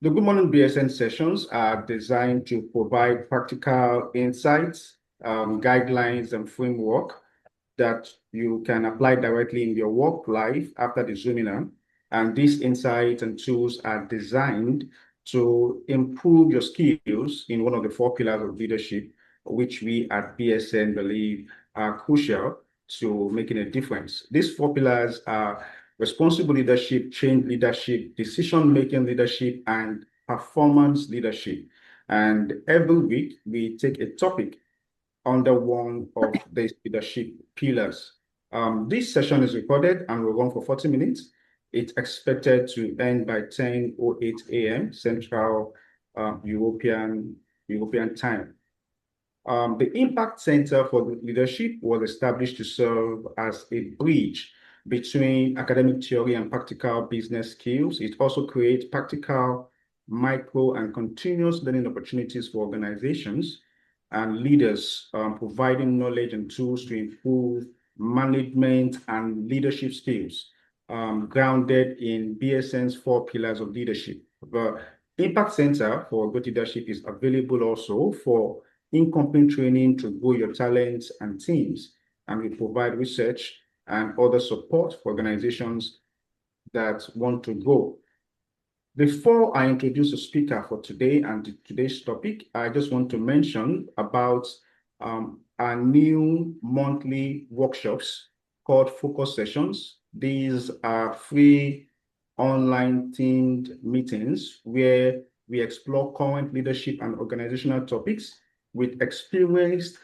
The Good Morning BSN sessions are designed to provide practical insights, guidelines, and framework that you can apply directly in your work life after the Zooming in. And these insights and tools are designed to improve your skills in one of the 4 pillars of leadership, which we at BSN believe are crucial to making a difference. These 4 pillars are responsible leadership, change leadership, decision-making leadership, and performance leadership. And every week, we take a topic under one of these leadership pillars. This session is recorded and will run for 40 minutes. It's expected to end by 10:08 a.m. Central European time. The Impact Center for Leadership was established to serve as a bridge between academic theory and practical business skills. It also creates practical, micro, and continuous learning opportunities for organizations and leaders, providing knowledge and tools to improve management and leadership skills, grounded in BSN's 4 pillars of leadership. The Impact Center for Good Leadership is available also for in-company training to grow your talents and teams, and we provide research and other support for organizations that want to grow. Before I introduce the speaker for today and today's topic, I just want to mention about our new monthly workshops called Focus Sessions. These are free online themed meetings where we explore current leadership and organizational topics with experienced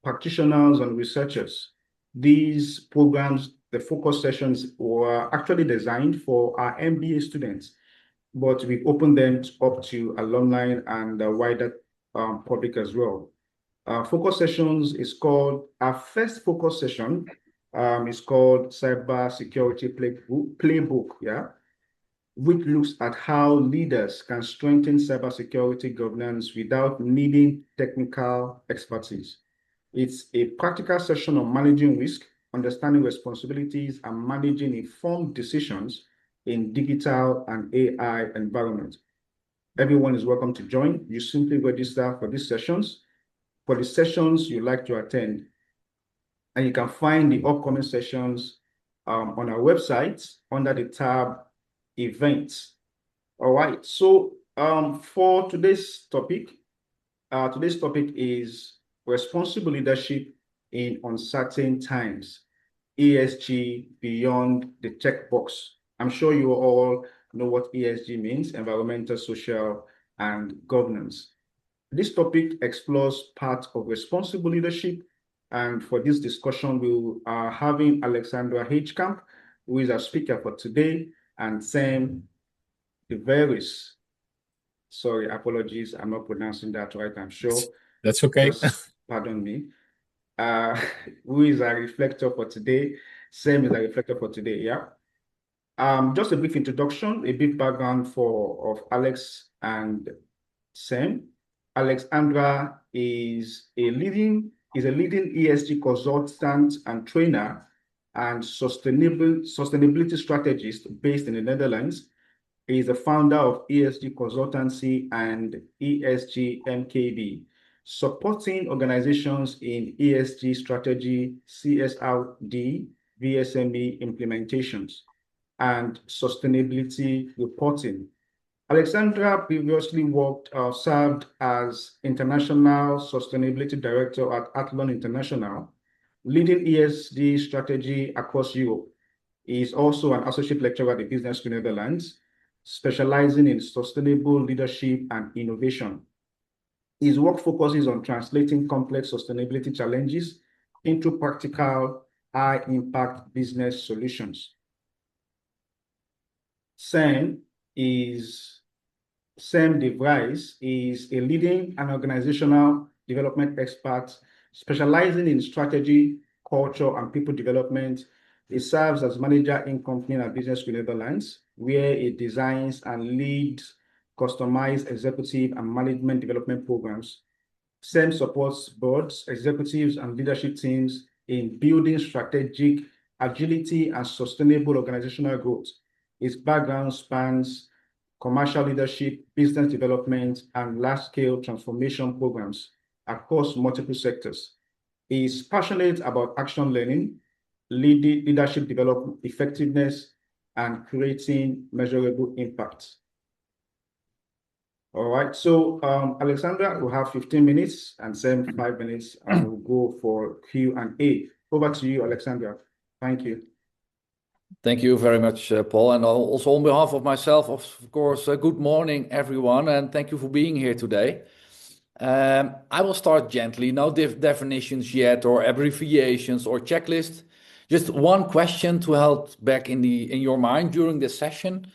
practitioners and researchers. These programs, the focus sessions, were actually designed for our MBA students, but we've opened them up to alumni and the wider public as well. Focus sessions is called, our first focus session is called Cyber Security Playbook, yeah, which looks at how leaders can strengthen cybersecurity governance without needing technical expertise. It's a practical session on managing risk, understanding responsibilities, and managing informed decisions in digital and AI environment. Everyone is welcome to join. You simply register for these sessions, for the sessions you'd like to attend. And you can find the upcoming sessions on our website under the tab Events. All right, so for today's topic is responsible leadership in uncertain times, ESG beyond the checkbox. I'm sure you all know what ESG means: environmental, social, and governance. This topic explores part of responsible leadership, and for this discussion, we are having Alexandra Heijkamp, who is our speaker for today, and Sem de Vries. Sorry, apologies, I'm not pronouncing that right, I'm sure. That's okay. Just pardon me. Who is our reflector for today? Sem is a reflector for today, yeah. Just a brief introduction, a bit background of Alex and Sem. Alexandra is a leading ESG consultant and trainer and sustainability strategist based in the Netherlands. He is the founder of ESG-Consultancy and ESG-MKB, supporting organizations in ESG strategy, CSRD, VSME implementations, and sustainability reporting. Alexandra previously served as International Sustainability Director at Athlon International, leading ESG strategy across Europe. He is also an associate lecturer at the Business School Netherlands, specializing in sustainable leadership and innovation. His work focuses on translating complex sustainability challenges into practical, high-impact business solutions. Sem de Vries is a leading and organizational development expert specializing in strategy, culture, and people development. He serves as manager in company and business school Netherlands, where he designs and leads customized executive and management development programs. Sem supports boards, executives, and leadership teams in building strategic agility and sustainable organizational growth. His background spans commercial leadership, business development, and large-scale transformation programs across multiple sectors. He is passionate about action learning, leadership development, effectiveness, and creating measurable impact. All right, so Alexandra will have 15 minutes and Sem 5 minutes, and we'll go for Q&A. Over to you, Alexandra. Thank you. Thank you very much, Paul. And also on behalf of myself, of course, good morning, everyone, and thank you for being here today. I will start gently, no definitions yet, or abbreviations or checklists. Just one question to help back in your mind during this session.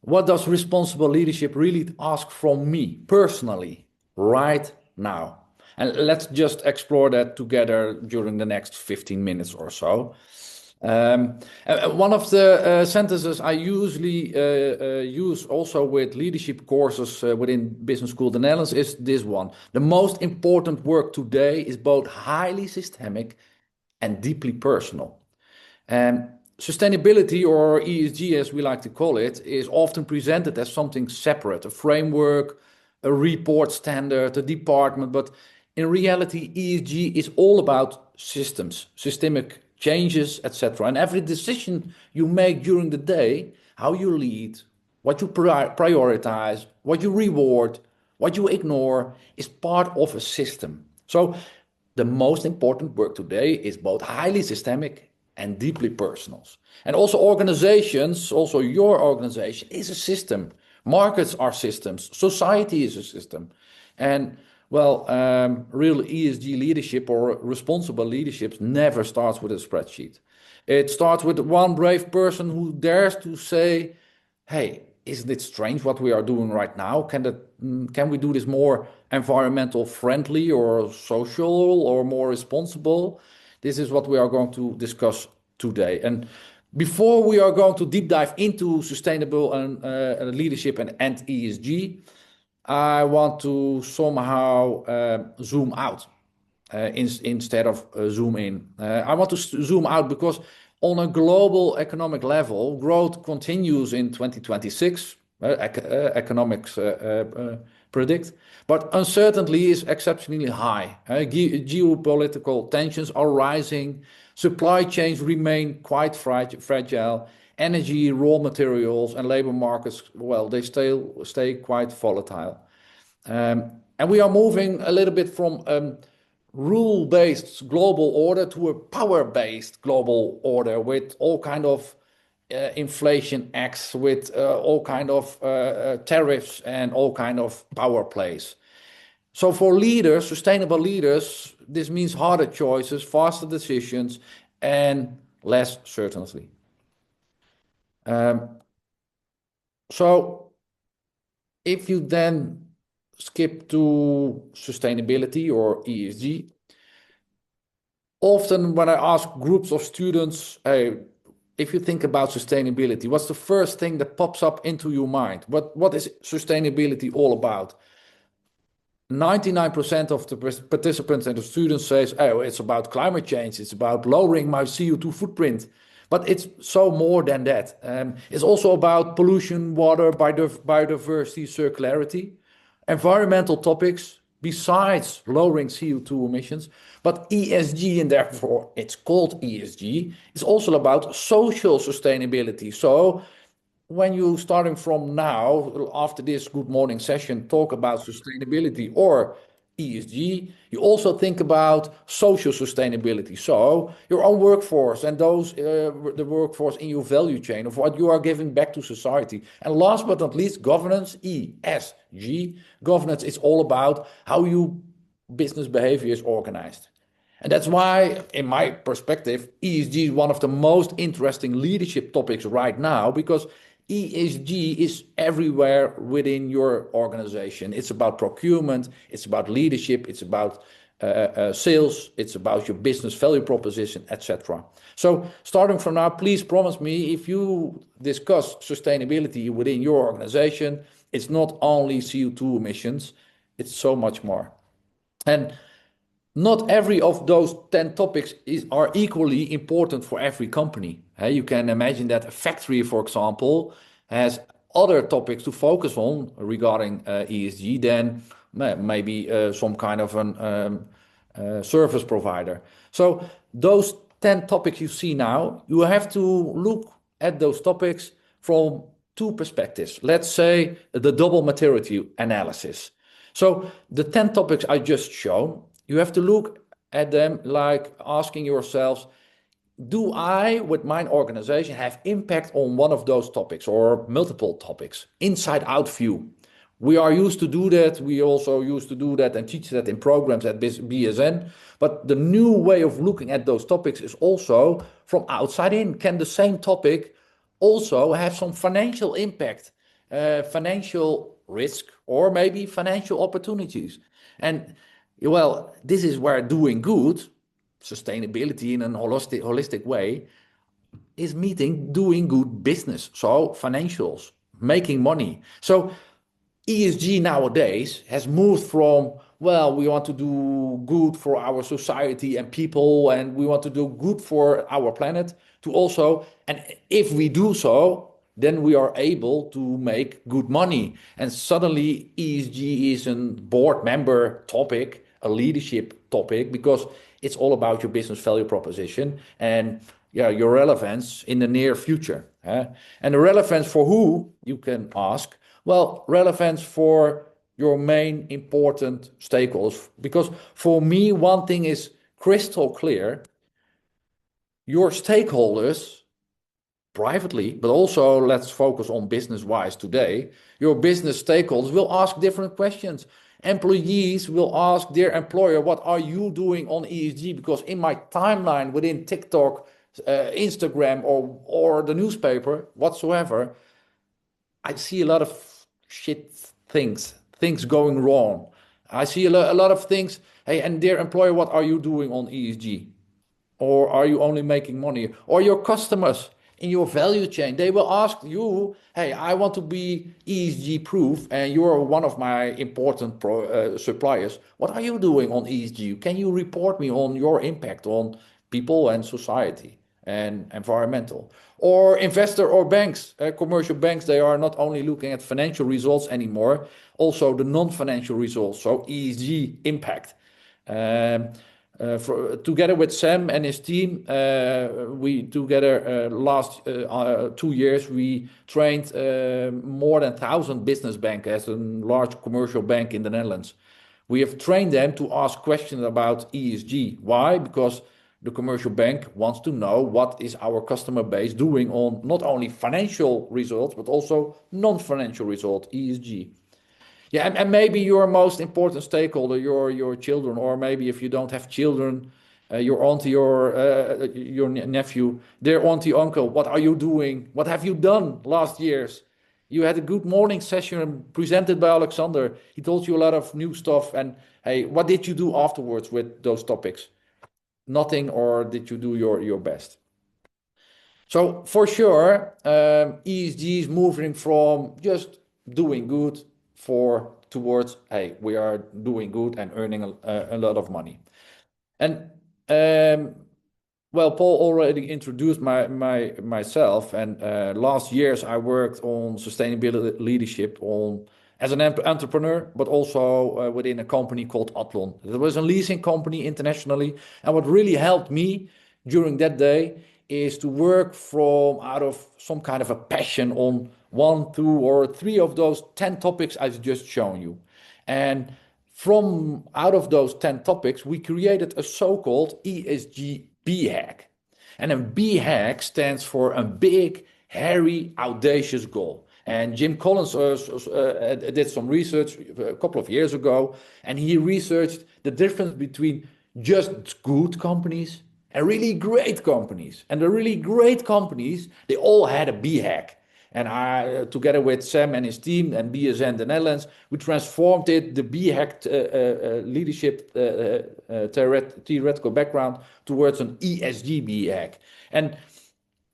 What does responsible leadership really ask from me personally right now? And let's just explore that together during the next 15 minutes or so. One of the sentences I usually use also with leadership courses within Business School the Netherlands is this one. The most important work today is both highly systemic and deeply personal. Sustainability, or ESG as we like to call it, is often presented as something separate, a framework, a report standard, a department, but in reality, ESG is all about systems, systemic changes, etc. And every decision you make during the day, how you lead, what you prioritize, what you reward, what you ignore, is part of a system. So the most important work today is both highly systemic and deeply personal. And also organizations, also your organization is a system. Markets are systems. Society is a system. And well, real ESG leadership or responsible leadership never starts with a spreadsheet. It starts with one brave person who dares to say, hey, isn't it strange what we are doing right now? Can we do this more environmental friendly or social or more responsible? This is what we are going to discuss today. And before we are going to deep dive into sustainable and leadership and ESG, I want to somehow zoom out instead of zoom in. I want to zoom out because on a global economic level, growth continues in 2026, economics predict, but uncertainty is exceptionally high. Geopolitical tensions are rising, supply chains remain quite fragile, energy, raw materials, and labor markets, well, they stay quite volatile. And we are moving a little bit from rule-based global order to a power-based global order with all kind of inflation acts, with all kind of tariffs and all kind of power plays. So for leaders, sustainable leaders, this means harder choices, faster decisions, and less certainty. So if you then skip to sustainability or ESG, often when I ask groups of students, hey, if you think about sustainability, what's the first thing that pops up into your mind? What is sustainability all about? 99% of the participants and the students says, oh, it's about climate change, it's about lowering my CO2 footprint. But it's so more than that. It's also about pollution, water, biodiversity, circularity, environmental topics, besides lowering CO2 emissions. But ESG, and therefore it's called ESG, is also about social sustainability. So when you starting from now, after this Good Morning session, talk about sustainability or ESG, you also think about social sustainability. So your own workforce and those the workforce in your value chain of what you are giving back to society. And last but not least, governance, ESG. Governance is all about how your business behavior is organized. And that's why, in my perspective, ESG is one of the most interesting leadership topics right now, because ESG is everywhere within your organization. It's about procurement, it's about leadership, it's about sales, it's about your business value proposition, etc. So starting from now, please promise me, if you discuss sustainability within your organization, it's not only CO2 emissions, it's so much more. And not every of those 10 topics are equally important for every company. You can imagine that a factory, for example, has other topics to focus on regarding ESG than maybe some kind of an service provider. So those 10 topics you see now, you have to look at those topics from two perspectives. Let's say the double materiality analysis. So the 10 topics I just shown, you have to look at them like asking yourselves, do I, with my organization, have impact on one of those topics or multiple topics? Inside out view. We are used to do that. We also used to do that and teach that in programs at BSN. But the new way of looking at those topics is also from outside in. Can the same topic also have some financial impact, financial risk, or maybe financial opportunities? And well, this is where doing good, sustainability in a holistic way, is meeting doing good business. So financials, making money. So ESG nowadays has moved from, well, we want to do good for our society and people, and we want to do good for our planet, to also, and if we do so, then we are able to make good money. And suddenly ESG is a board member topic, a leadership topic, because it's all about your business value proposition and your relevance in the near future. And the relevance for who, you can ask. Well, relevance for your main important stakeholders. Because for me, one thing is crystal clear. Your stakeholders, privately, but also let's focus on business-wise today, your business stakeholders will ask different questions. Employees will ask their employer, what are you doing on ESG? Because in my timeline within TikTok, Instagram, or the newspaper, whatsoever, I see a lot of shit things going wrong. I see a lot of things. Hey, and dear employer, what are you doing on ESG? Or are you only making money? Or your customers in your value chain, they will ask you, hey, I want to be ESG proof and you're one of my important suppliers. What are you doing on ESG? Can you report me on your impact on people and society and environmental? Or investor or banks, commercial banks, they are not only looking at financial results anymore, also the non-financial results, so ESG impact. Together with Sem and his team, we together last 2 years, we trained more than 1,000 business bankers, a large commercial bank in the Netherlands. We have trained them to ask questions about ESG. Why? Because the commercial bank wants to know what is our customer base doing on not only financial results, but also non-financial results, ESG. Yeah, and maybe your most important stakeholder, your children, or maybe if you don't have children, your auntie or your nephew, their auntie, uncle, what are you doing? What have you done last years? You had a good morning session presented by Alexander. He told you a lot of new stuff. And hey, what did you do afterwards with those topics? Nothing, or did you do your best? So for sure, ESG is moving from just doing good towards, hey, we are doing good and earning a lot of money. And well, Paul already introduced myself, and last years I worked on sustainability leadership as an entrepreneur, but also within a company called Athlon. It was a leasing company internationally, and what really helped me during that day is to work out of some kind of a passion on 1, 2, or 3 of those 10 topics I've just shown you. And out of those 10 topics, we created a so-called ESG BHAG. And a BHAG stands for a big, hairy, audacious goal. And Jim Collins did some research a couple of years ago, and he researched the difference between just good companies and really great companies. And the really great companies, they all had a BHAG. And I, together with Sam and his team and BSN the Netherlands, we transformed the BHAG leadership theoretical background towards an ESG BHAG. And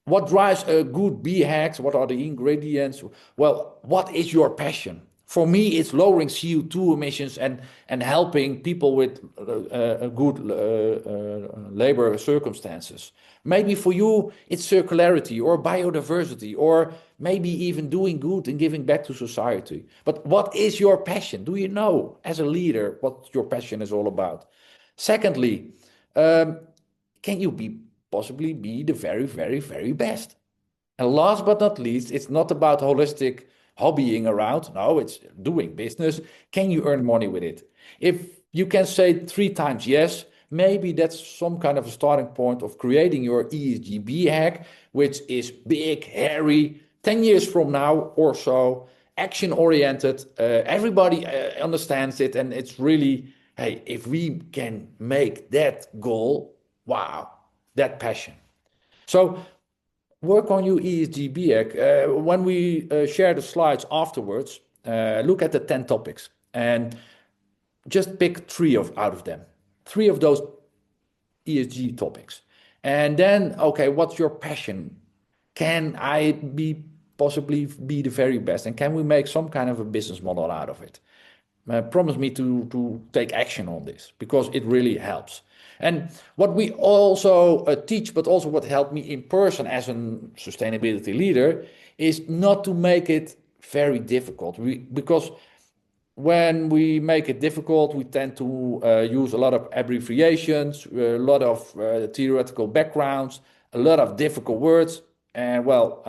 what drives a good BHAG? What are the ingredients? Well, what is your passion? For me, it's lowering CO2 emissions and helping people with good labor circumstances. Maybe for you, it's circularity or biodiversity, or maybe even doing good and giving back to society. But what is your passion? Do you know, as a leader, what your passion is all about? Secondly, can you possibly be the very, very, very best? And last but not least, it's not about holistic hobbying around. No, it's doing business. Can you earn money with it? If you can say 3 times yes, maybe that's some kind of a starting point of creating your ESG hack, which is big, hairy, 10 years from now or so, action oriented. Everybody understands it. And it's really, hey, if we can make that goal, wow, that passion. So work on your ESG hack. When we share the slides afterwards, look at the 10 topics and just pick out of them. 3 of those ESG topics. And then, okay, what's your passion? Can I possibly be the very best? And can we make some kind of a business model out of it? Promise me to take action on this, because it really helps. And what we also teach, but also what helped me in person as a sustainability leader, is not to make it very difficult. Because when we make it difficult, we tend to use a lot of abbreviations, a lot of theoretical backgrounds, a lot of difficult words. And well,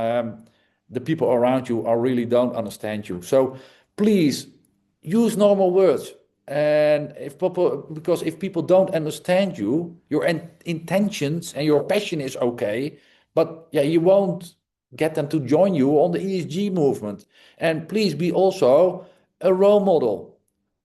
the people around you really don't understand you. So please use normal words. And because if people don't understand you, your intentions and your passion is okay, but yeah, you won't get them to join you on the ESG movement. And please be also a role model.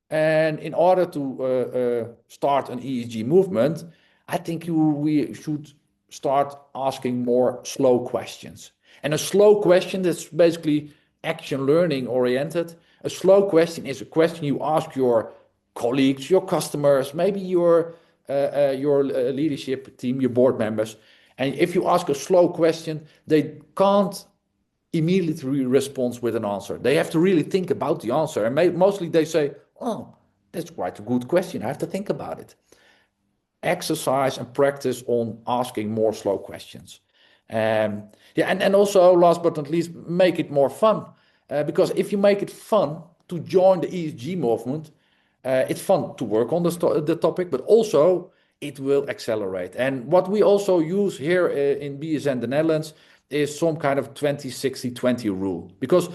And in order to start an ESG movement, I think we should start asking more slow questions. And a slow question that's basically action learning oriented. A slow question is a question you ask your colleagues, your customers, maybe your leadership team, your board members. And if you ask a slow question, they can't immediately respond with an answer. They have to really think about the answer. And mostly they say, oh, that's quite a good question. I have to think about it. Exercise and practice on asking more slow questions. And also, last but not least, make it more fun. Because if you make it fun to join the ESG movement, it's fun to work on the topic, but also it will accelerate. And what we also use here in BSN the Netherlands is some kind of 20-60-20 rule. Because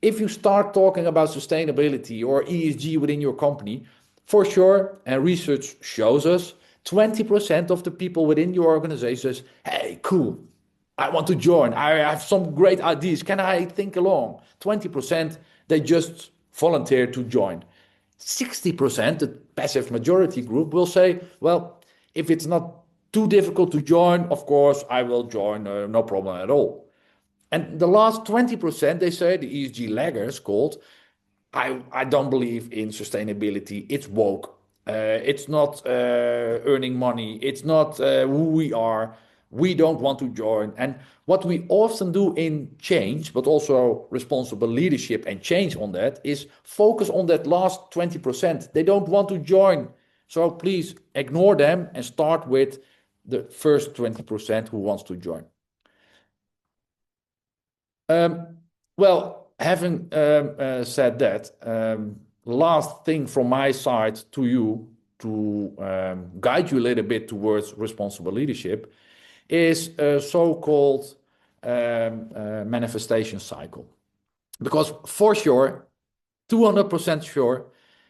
if you start talking about sustainability or ESG within your company, for sure, and research shows us, 20% of the people within your organization says, hey, cool, I want to join. I have some great ideas. Can I think along? 20%, they just volunteer to join. 60%, the passive majority group, will say, well, if it's not too difficult to join, of course, I will join, no problem at all. And the last 20%, they say, the ESG laggers called, I don't believe in sustainability. It's woke. It's not earning money. It's not who we are. We don't want to join. And what we often do in change, but also responsible leadership and change on that, is focus on that last 20%. They don't want to join. So please ignore them and start with the first 20% who wants to join. Well, having said that, last thing from my side to you to guide you a little bit towards responsible leadership is a so-called manifestation cycle. Because for sure, 200% sure,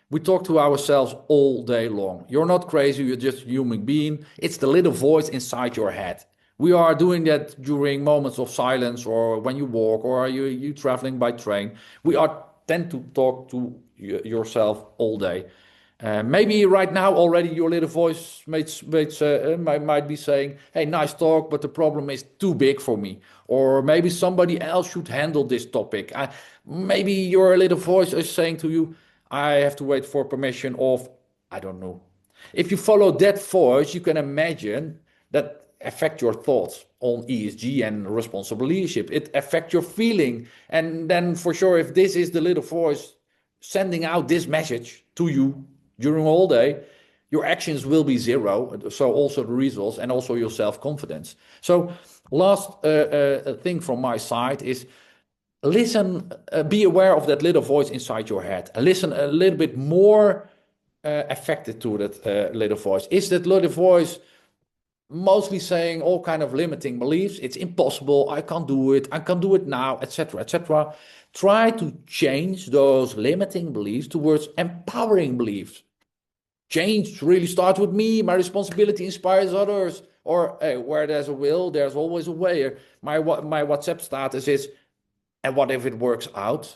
we talk to ourselves all day long. You're not crazy, you're just a human being. It's the little voice inside your head. We are doing that during moments of silence, or when you walk, or you traveling by train. We tend to talk to yourself all day. Maybe right now already your little voice might be saying, hey, nice talk, but the problem is too big for me. Or maybe somebody else should handle this topic. Maybe your little voice is saying to you, I have to wait for permission of, I don't know. If you follow that voice, you can imagine that affect your thoughts on ESG and responsible leadership. It affects your feeling. And then for sure, if this is the little voice sending out this message to you during all day, your actions will be zero. So also the results and also your self-confidence. So last thing from my side is listen, be aware of that little voice inside your head. Listen a little bit more affected to that little voice. Is that little voice mostly saying all kind of limiting beliefs? It's impossible, I can't do it now, etc., etc. Try to change those limiting beliefs towards empowering beliefs. Change really starts with me. My responsibility inspires others. Or hey, where there's a will, there's always a way. My WhatsApp status is, and what if it works out?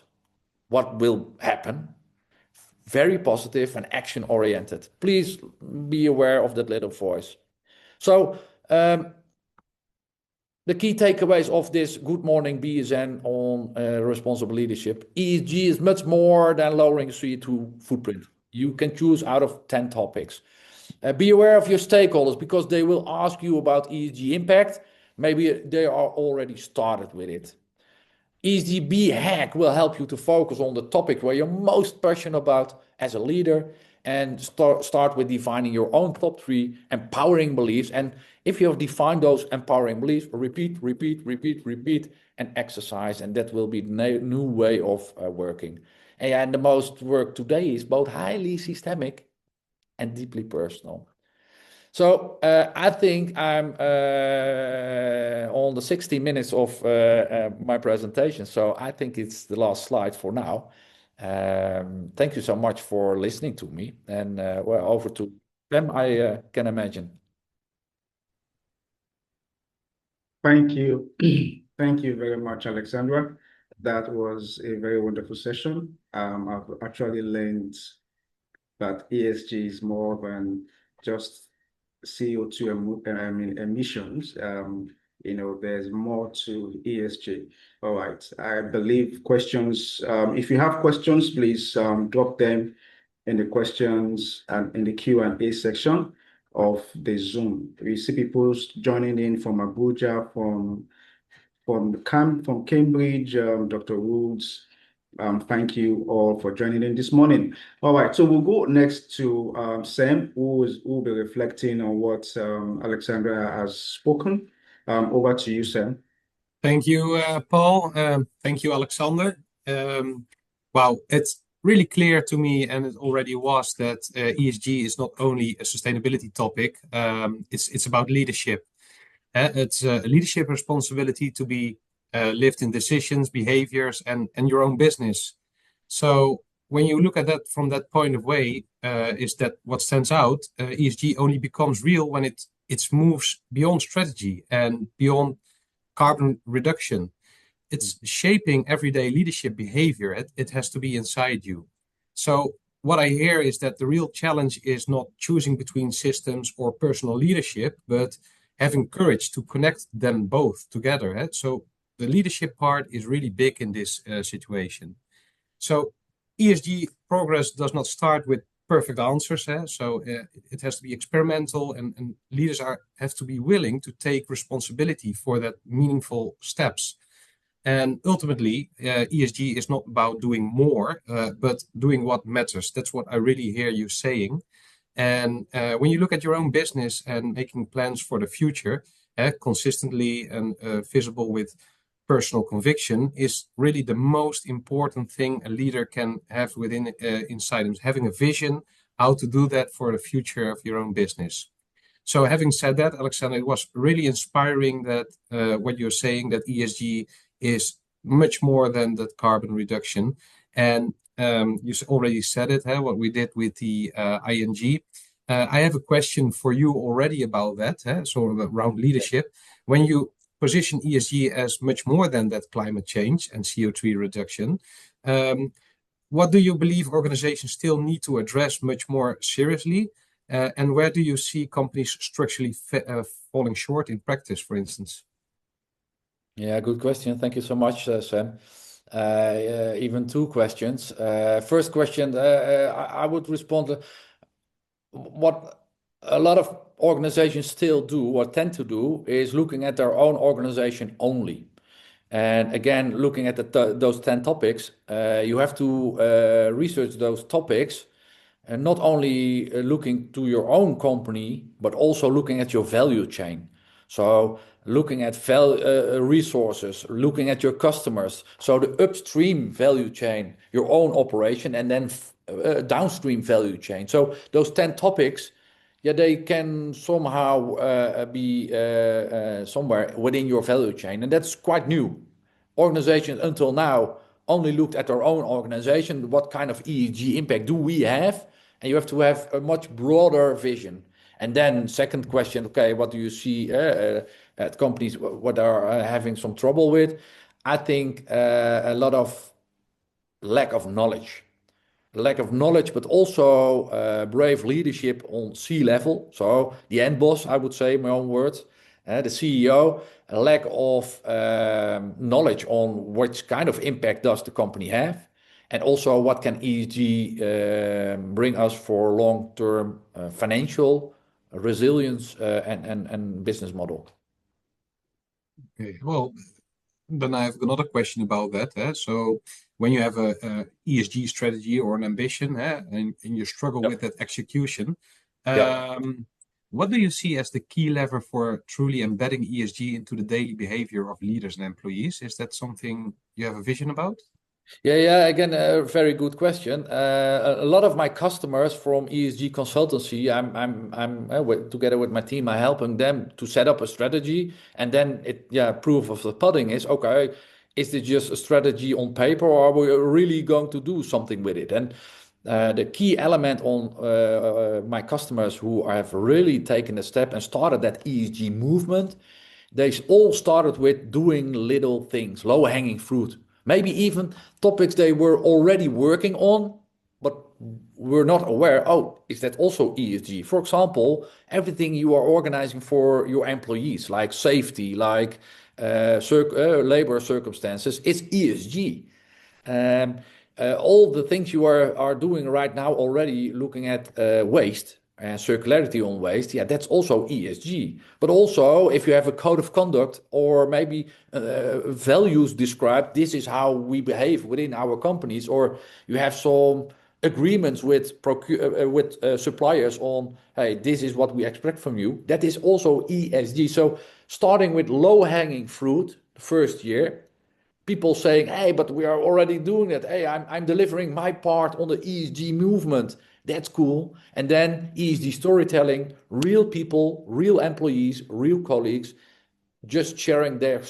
What will happen? Very positive and action oriented. Please be aware of that little voice. So the key takeaways of this Good Morning BSN on responsible leadership. ESG is much more than lowering CO2 footprint. You can choose out of 10 topics. Be aware of your stakeholders because they will ask you about ESG impact. Maybe they are already started with it. ESG hack will help you to focus on the topic where you're most passionate about as a leader, and start with defining your own top 3 empowering beliefs. And if you have defined those empowering beliefs, repeat, and exercise, and that will be the new way of working. And the most work today is both highly systemic and deeply personal. So I think I'm on the 60 minutes of my presentation. So I think it's the last slide for now. Thank you so much for listening to me. And well, over to Sem, I can imagine. Thank you. Thank you very much, Alexandra. That was a very wonderful session. I've actually learned that ESG is more than just CO2 emissions. There's more to ESG. All right. I believe questions, if you have questions, please drop them in the questions and in the Q&A section of the Zoom. We see people joining in from Abuja, from Cambridge, Dr. Woods. Thank you all for joining in this morning. All right, so we'll go next to Sem, who will be reflecting on what Alexandra has spoken. Over to you, Sem. Thank you, Paul. Thank you, Alexander. Wow, it's really clear to me, and it already was, that ESG is not only a sustainability topic, it's about leadership. It's a leadership responsibility to be lived in decisions, behaviors, and your own business. So when you look at that from that point of view, is that what stands out, ESG only becomes real when it moves beyond strategy and beyond carbon reduction. It's shaping everyday leadership behavior. It has to be inside you. So what I hear is that the real challenge is not choosing between systems or personal leadership, but having courage to connect them both together. So the leadership part is really big in this situation. So ESG progress does not start with perfect answers. So it has to be experimental, and leaders have to be willing to take responsibility for that meaningful steps. And ultimately, ESG is not about doing more, but doing what matters. That's what I really hear you saying. And when you look at your own business and making plans for the future, consistently and visible with personal conviction is really the most important thing a leader can have within inside him, having a vision how to do that for the future of your own business. So having said that, Alexander, it was really inspiring that what you're saying, that ESG is much more than that carbon reduction. And you already said it, what we did with the ING. I have a question for you already about that, so around leadership. When you position ESG as much more than that climate change and CO2 reduction, what do you believe organizations still need to address much more seriously? And where do you see companies structurally falling short in practice, for instance? Yeah, good question. Thank you so much, Sam. Even 2 questions. First question, I would respond to what a lot of organizations still do or tend to do is looking at their own organization only. And again, looking at those 10 topics, you have to research those topics and not only looking to your own company, but also looking at your value chain. So looking at resources, looking at your customers. So the upstream value chain, your own operation, and then downstream value chain. So those 10 topics, yeah, they can somehow be somewhere within your value chain. And that's quite new. Organizations until now only looked at their own organization. What kind of ESG impact do we have? And you have to have a much broader vision. And then second question, okay, what do you see at companies what are having some trouble with? I think a lot of lack of knowledge. Lack of knowledge, but also brave leadership on C-level. So the end boss, I would say, my own words, the CEO, a lack of knowledge on which kind of impact does the company have, and also what can ESG bring us for long-term financial resilience and business model. Okay, well, then I have another question about that. So when you have a ESG strategy or an ambition, and you struggle with that execution, what do you see as the key lever for truly embedding ESG into the daily behavior of leaders and employees? Is that something you have a vision about? Yeah. Again, a very good question. A lot of my customers from ESG-Consultancy, I'm together with my team, I'm helping them to set up a strategy, and then proof of the pudding is okay. Is it just a strategy on paper, or are we really going to do something with it? And the key element on my customers who have really taken a step and started that ESG movement, they all started with doing little things, low-hanging fruit. Maybe even topics they were already working on, but were not aware, oh, is that also ESG? For example, everything you are organizing for your employees, like safety, like labor circumstances, it's ESG. All the things you are doing right now already looking at waste and circularity on waste, that's also ESG. But also, if you have a code of conduct or maybe values described, this is how we behave within our companies, or you have some agreements with suppliers on, hey, this is what we expect from you. That is also ESG. So starting with low-hanging fruit the first year, people saying, hey, but we are already doing it. Hey, I'm delivering my part on the ESG movement. That's cool. And then ESG storytelling, real people, real employees, real colleagues, just sharing their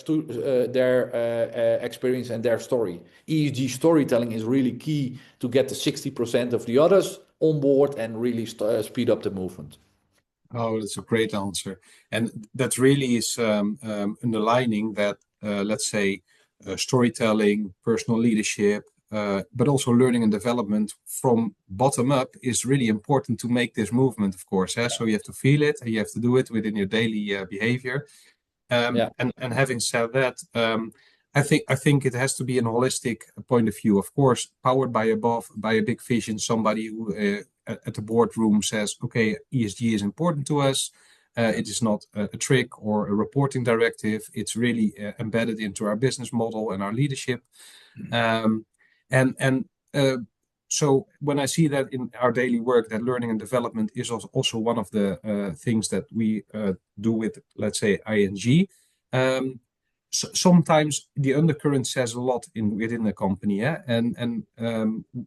experience and their story. ESG storytelling is really key to get the 60% of the others on board and really speed up the movement. Oh, that's a great answer. And that really is underlining that, let's say, storytelling, personal leadership, but also learning and development from bottom up is really important to make this movement, of course. So you have to feel it and you have to do it within your daily behavior. And having said that, I think it has to be a holistic point of view, of course, powered by a big vision, somebody who at the boardroom says, okay, ESG is important to us. It is not a trick or a reporting directive. It's really embedded into our business model and our leadership. So when I see that in our daily work, that learning and development is also one of the things that we do with, let's say, ING. Sometimes the undercurrent says a lot within the company.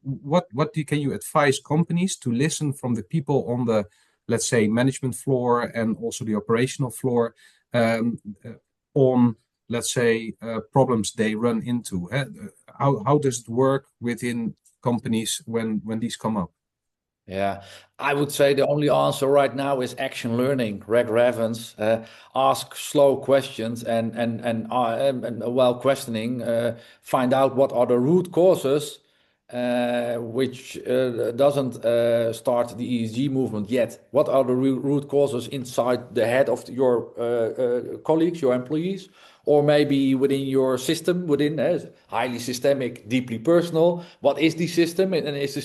What can you advise companies to listen from the people on the, let's say, management floor and also the operational floor on, let's say, problems they run into? How does it work within companies when these come up? Yeah, I would say the only answer right now is action learning. Greg Ravens, ask slow questions and while questioning, find out what are the root causes, which doesn't start the ESG movement yet. What are the root causes inside the head of your colleagues, your employees, or maybe within your system, within highly systemic, deeply personal? What is the system, and is the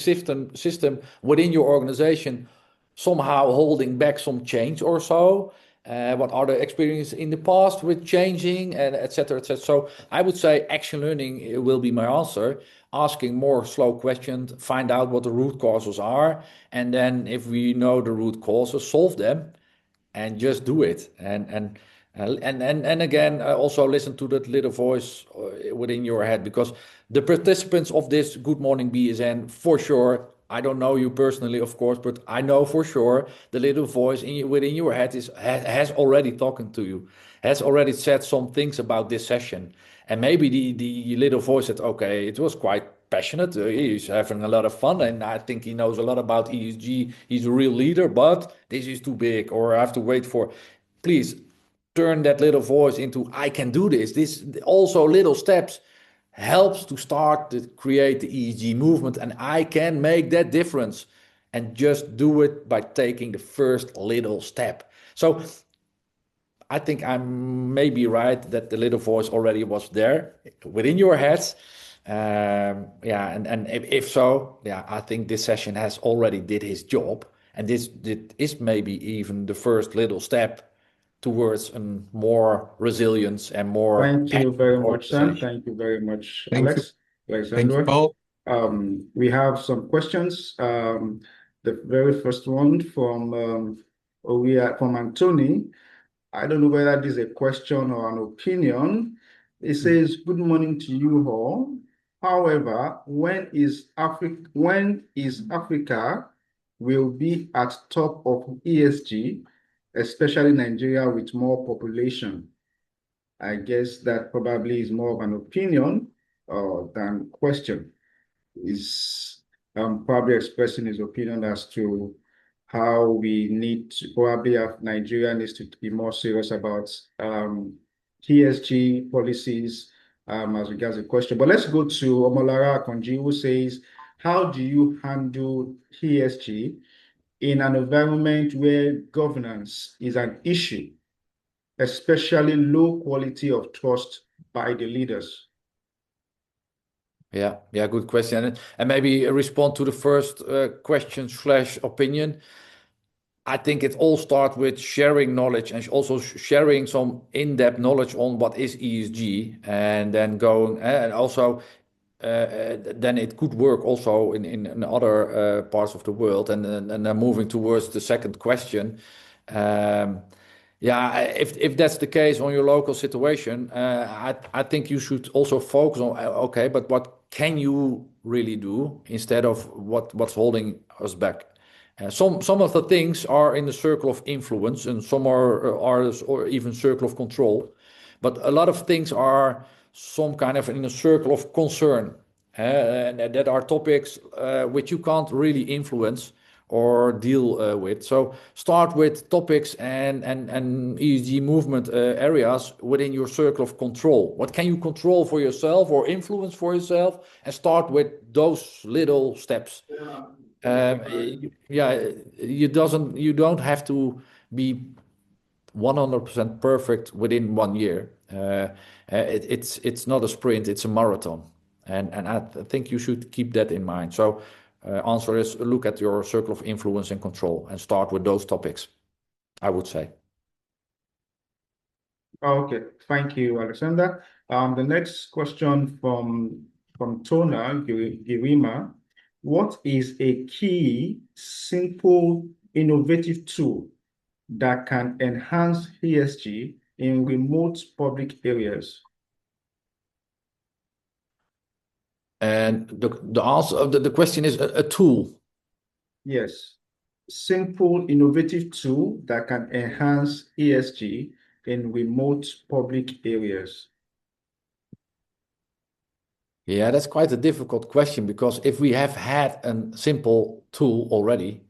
system within your organization somehow holding back some change or so? What are the experiences in the past with changing, and et cetera, et cetera. So I would say action learning will be my answer. Asking more slow questions, find out what the root causes are, and then if we know the root causes, solve them, and just do it. And again, also listen to that little voice within your head, because the participants of this Good Morning BSN, for sure, I don't know you personally, of course, but I know for sure the little voice within your head has already talking to you, has already said some things about this session. And maybe the little voice said, okay, it was quite passionate. He's having a lot of fun, and I think he knows a lot about ESG. He's a real leader, but this is too big, or I have to wait for. Please turn that little voice into I can do this. This also little steps helps to start to create the ESG movement, and I can make that difference. And just do it by taking the first little step. So I think I'm maybe right that the little voice already was there within your head. Yeah, and if so, yeah, I think this session has already did his job, and this is maybe even the first little step towards a more resilience and more Thank you very much, Sam. organization. Thank you very much, Thank you. Thank you, Alexander. Paul. We have some questions. The very first one from Anthony. I don't know whether this is a question or an opinion. It says, "Good morning to you all. However, when is Africa will be at top of ESG, especially Nigeria with more population?" I guess that probably is more of an opinion than question. Is probably expressing his opinion as to how we need to probably have Nigeria needs to be more serious about ESG policies as regards the question. But let's go to Omolara Akonji, who says, "How do you handle ESG in an environment where governance is an issue, especially low quality of trust by the leaders?" Yeah, good question. And maybe respond to the first question slash opinion. I think it all starts with sharing knowledge and also sharing some in-depth knowledge on what is ESG, and then going and also then it could work also in other parts of the world. And then moving towards the second question. Yeah, if that's the case on your local situation, I think you should also focus on okay, but what can you really do instead of what's holding us back? Some of the things are in the circle of influence, and some are or even circle of control, but a lot of things are some kind of in a circle of concern, and that are topics which you can't really influence or deal with. So start with topics and ESG movement areas within your circle of control. What can you control for yourself or influence for yourself, and start with those little steps. Yeah, you don't have to be 100% perfect within 1 year. It's not a sprint, it's a marathon, and I think you should keep that in mind. So answer is look at your circle of influence and control and start with those topics, I would say. Okay, thank you, Alexander. The next question from Tona Girima. What is a key, simple, innovative tool that can enhance ESG in remote public areas? And the answer of the question is a tool. Yes, simple, innovative tool that can enhance ESG in remote public areas. Yeah, that's quite a difficult question, because if we have had a simple tool already,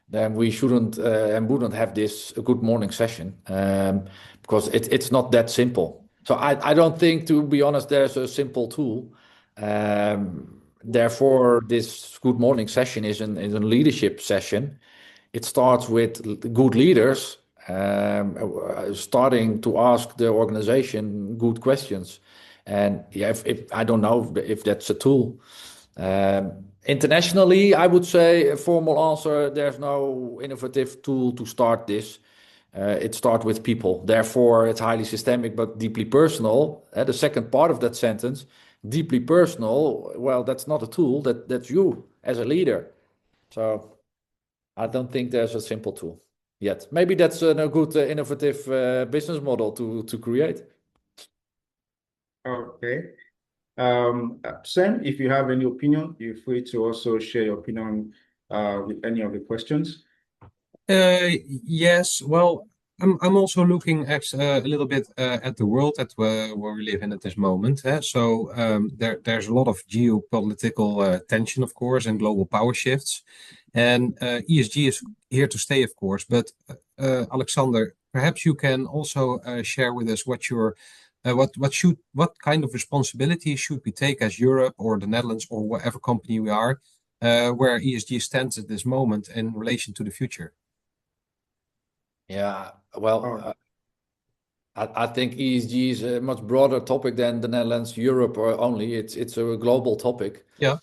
then we shouldn't and wouldn't have this good morning session, because it's not that simple. So I don't think, to be honest, there's a simple tool. Therefore, this good morning session is a leadership session. It starts with good leaders starting to ask the organization good questions. And yeah, if I don't know if that's a tool. Internationally, I would say a formal answer, there's no innovative tool to start this. It starts with people. Therefore, it's highly systemic but deeply personal. The second part of that sentence, deeply personal, well, that's not a tool. That's you as a leader. So I don't think there's a simple tool yet. Maybe that's a good innovative business model to create. Okay. Sam, if you have any opinion, you're free to also share your opinion with any of the questions. Yes, well, I'm also looking a little bit at the world that where we live in at this moment. So there's a lot of geopolitical tension, of course, and global power shifts, and ESG is here to stay, of course. But Alexander, perhaps you can also share with us what kind of responsibility should we take as Europe or the Netherlands or whatever company we are, where ESG stands at this moment in relation to the future. Yeah, well, I think ESG is a much broader topic than the Netherlands, Europe, or only. It's a global topic. Yeah.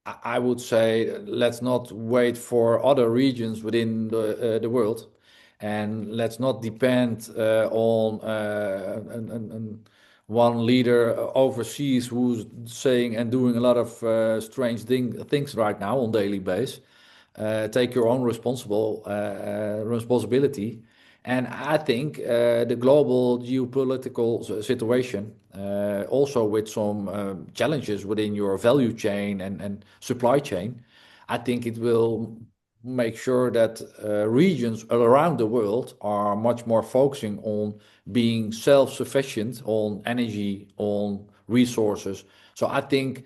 I would say let's not wait for other regions within the world, and let's not depend on one leader overseas who's saying and doing a lot of strange things right now on daily basis. Take your own responsibility. And I think the global geopolitical situation, also with some challenges within your value chain and supply chain, I think it will make sure that regions around the world are much more focusing on being self-sufficient on energy, on resources. So I think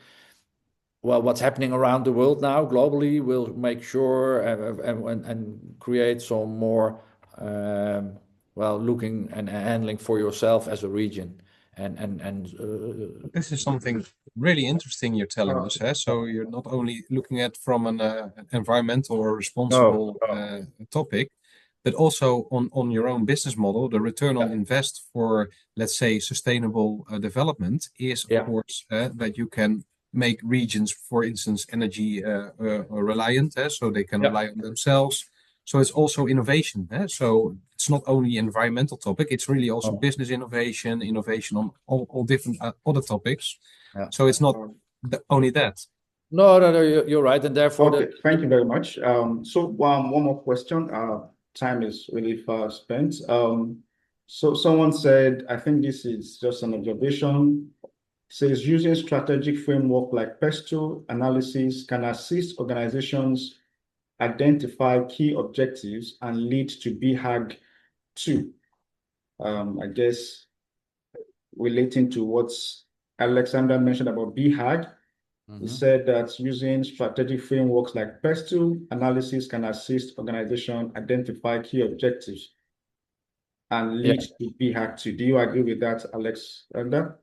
well, what's happening around the world now globally will make sure and create some more well looking and handling for yourself as a region and This is something really interesting you're telling us. So you're not only looking at from an environmental or responsible topic, but also on your own business model, the return on invest for, let's say, sustainable development is, of course, that you can make regions, for instance, energy reliant, so they can rely on themselves. So it's also innovation. So it's not only environmental topic, it's really also business innovation, innovation on all different other topics. So it's not only that. No, you're right. And therefore, okay, thank you very much. So one more question. Time is really far spent. So someone said, I think this is just an observation, says using strategic framework like PESTLE analysis can assist organizations identify key objectives and lead to BHAG 2. I guess relating to what Alexander mentioned about BHAG, he said that using strategic frameworks like PESTLE analysis can assist organizations identify key objectives and lead to BHAG 2. Do you agree with that, Alexander?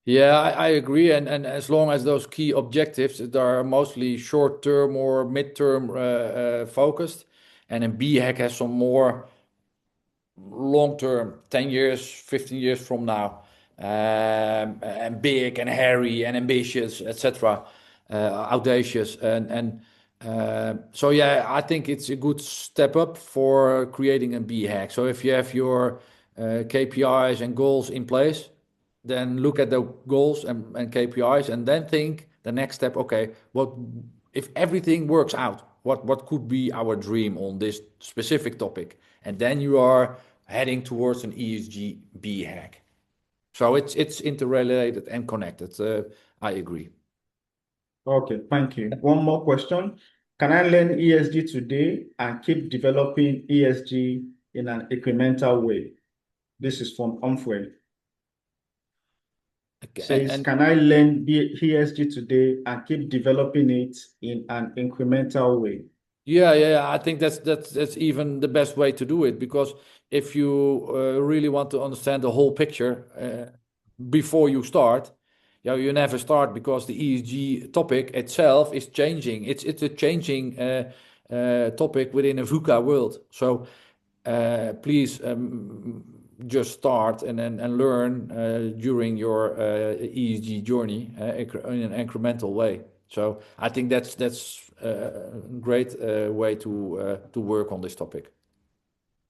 Yeah, I agree. And as long as those key objectives that are mostly short-term or mid-term focused, and then BHAG has some more long-term, 10 years, 15 years from now, and big and hairy and ambitious, etc., audacious. So yeah, I think it's a good step up for creating a BHAG. So if you have your KPIs and goals in place, then look at the goals and KPIs, and then think the next step. Okay, what if everything works out? What could be our dream on this specific topic? And then you are heading towards an ESG BHAG. So it's interrelated and connected. I agree. Okay, thank you. One more question. Can I learn ESG today and keep developing ESG in an incremental way? This is from Humphrey. Says, can I learn ESG today and keep developing it in an incremental way? Yeah. I think that's even the best way to do it, because if you really want to understand the whole picture before you start, you never start, because the ESG topic itself is changing. It's a changing topic within a VUCA world. So please just start and learn during your ESG journey in an incremental way. So I think that's a great way to work on this topic.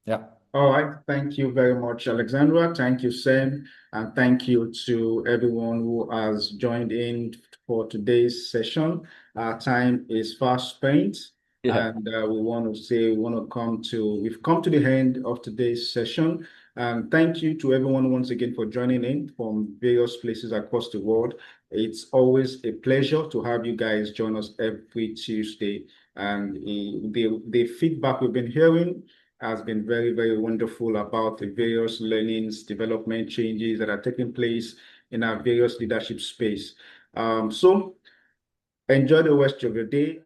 Yeah. All right. Thank you very much, Alexandra. Thank you, Sam. And thank you to everyone who has joined in for today's session. Our time is fast spent. Yeah. And we've come to the end of today's session. And thank you to everyone once again for joining in from various places across the world. It's always a pleasure to have you guys join us every Tuesday. And the feedback we've been hearing has been very, very wonderful about the various learnings, development changes that are taking place in our various leadership space. So enjoy the rest of your day.